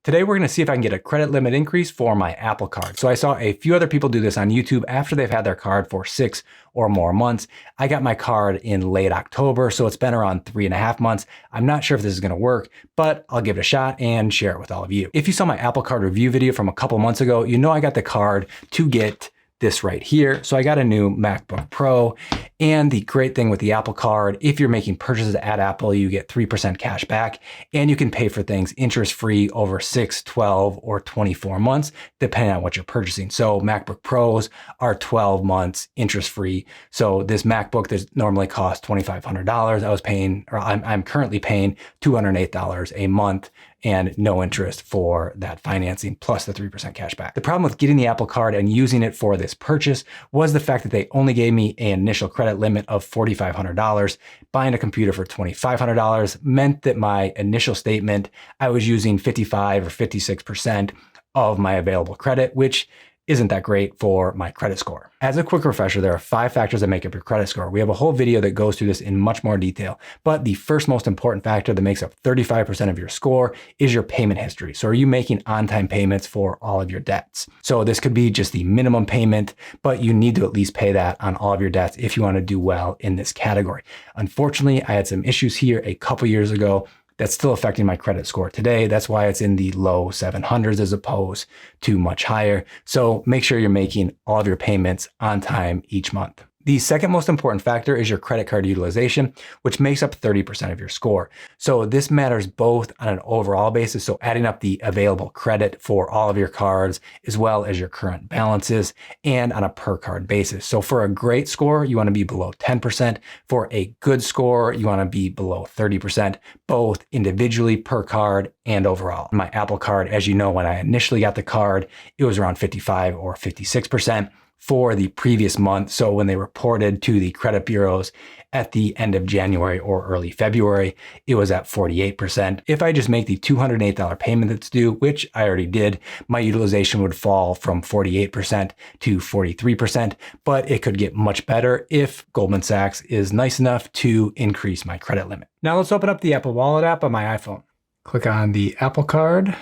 Today, we're gonna see if I can get a credit limit increase for my Apple Card. So I saw a few other people do this on YouTube after they've had their card for 6 or more months. I got my card in late October, so it's been around 3.5 months. I'm not sure if this is gonna work, but I'll give it a shot and share it with all of you. If you saw my Apple Card review video from a couple months ago, you know I got the card to get this right here. So I got a new MacBook Pro, and the great thing with the Apple Card, if you're making purchases at Apple, you get 3% cash back, and you can pay for things interest-free over 6, 12, or 24 months, depending on what you're purchasing. So MacBook Pros are 12 months interest-free. So this MacBook that normally costs $2,500, I'm currently paying $208 a month, and no interest for that financing, plus the 3% cash back. The problem with getting the Apple Card and using it for this purchase was the fact that they only gave me an initial credit limit of $4,500. Buying a computer for $2,500 meant that my initial statement, I was using 55 or 56% of my available credit, which isn't that great for my credit score. As a quick refresher, there are 5 factors that make up your credit score. We have a whole video that goes through this in much more detail, but the first most important factor that makes up 35% of your score is your payment history. So are you making on-time payments for all of your debts? So this could be just the minimum payment, but you need to at least pay that on all of your debts if you want to do well in this category. Unfortunately, I had some issues here a couple years ago that's still affecting my credit score today. That's why it's in the low 700s as opposed to much higher. So make sure you're making all of your payments on time each month. The second most important factor is your credit card utilization, which makes up 30% of your score. So this matters both on an overall basis, so adding up the available credit for all of your cards, as well as your current balances, and on a per card basis. So for a great score, you want to be below 10%. For a good score, you want to be below 30%, both individually per card and overall. My Apple Card, as you know, when I initially got the card, it was around 55 or 56% for the previous month. So when they reported to the credit bureaus at the end of January or early February, it was at 48%. If I just make the $208 payment that's due, which I already did, my utilization would fall from 48% to 43%, but it could get much better if Goldman Sachs is nice enough to increase my credit limit. Now let's open up the Apple Wallet app on my iPhone. Click on the Apple Card.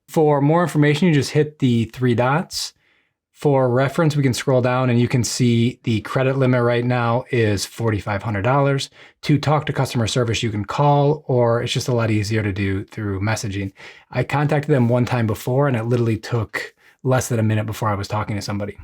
For more information, you just hit the 3 dots. For reference, we can scroll down and you can see the credit limit right now is $4,500. To talk to customer service, you can call, or it's just a lot easier to do through messaging. I contacted them one time before and it literally took less than a minute before I was talking to somebody.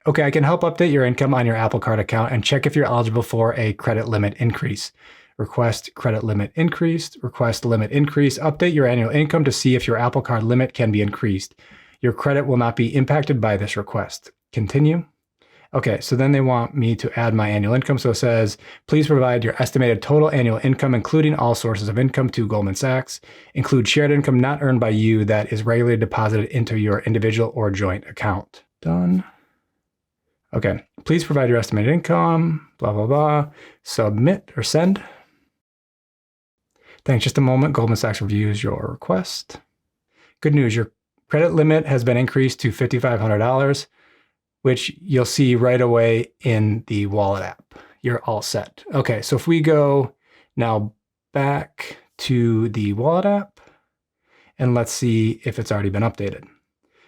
Okay, I can help update your income on your Apple Card account and check if you're eligible for a credit limit increase. Request credit limit increased, request limit increase, update your annual income to see if your Apple Card limit can be increased. Your credit will not be impacted by this request. Continue. Okay, so then they want me to add my annual income. So it says, please provide your estimated total annual income, including all sources of income to Goldman Sachs. Include shared income not earned by you that is regularly deposited into your individual or joint account. Done. Okay, please provide your estimated income, blah, blah, blah. Submit or send. Thanks, just a moment. Goldman Sachs reviews your request. Good news, your credit limit has been increased to $5,500, which you'll see right away in the wallet app. You're all set. Okay, so if we go now back to the wallet app, and let's see if it's already been updated.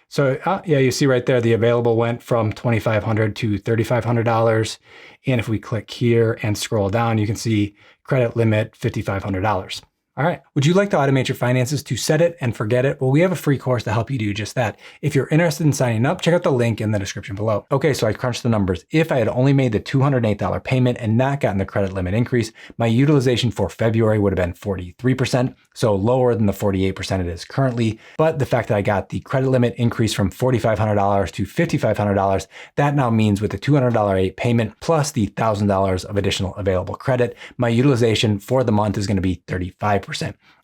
So yeah, you see right there, the available went from $2,500 to $3,500. And if we click here and scroll down, you can see credit limit $5,500. All right. Would you like to automate your finances to set it and forget it? Well, we have a free course to help you do just that. If you're interested in signing up, check out the link in the description below. Okay, so I crunched the numbers. If I had only made the $208 payment and not gotten the credit limit increase, my utilization for February would have been 43%, so lower than the 48% it is currently. But the fact that I got the credit limit increase from $4,500 to $5,500, that now means with the $200 payment plus the $1,000 of additional available credit, my utilization for the month is going to be 35%.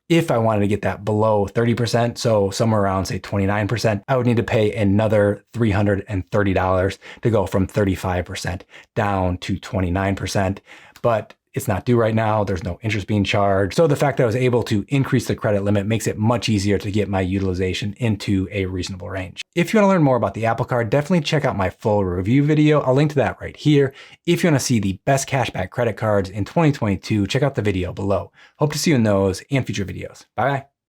If I wanted to get that below 30%, so somewhere around say 29%, I would need to pay another $330 to go from 35% down to 29%. But It's not due right now. There's no interest being charged. So the fact that I was able to increase the credit limit makes it much easier to get my utilization into a reasonable range. If you want to learn more about the Apple Card, definitely check out my full review video. I'll link to that right here. If you want to see the best cashback credit cards in 2022, check out the video below. Hope to see you in those and future videos. Bye.